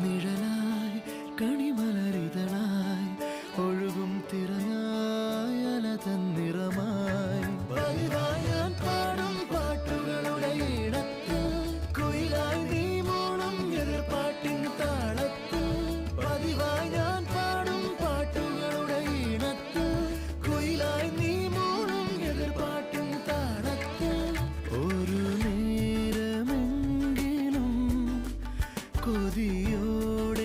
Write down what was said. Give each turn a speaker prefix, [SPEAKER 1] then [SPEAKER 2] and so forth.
[SPEAKER 1] നിഴലായി കണിമലരിതളായി ഒഴുകും തിരയായി അലതൻ നിറമായി പതിവായി ഞാൻ പാടും പാട്ടുകളുടെ ഈണത്തിൽ കുയിലായി നീ മൂളും എതിർപ്പാട്ടിൻ താളത്തിൽ പതിവായി ഞാൻ പാടും പാട്ടുകളുടെ ഈണത്തിൽ കുയിലായി നീ മൂളും എതിർപ്പാട്ടിൻ താളത്തിൽ ഒരു നേരമെങ്കിലും കൊതിയോടെ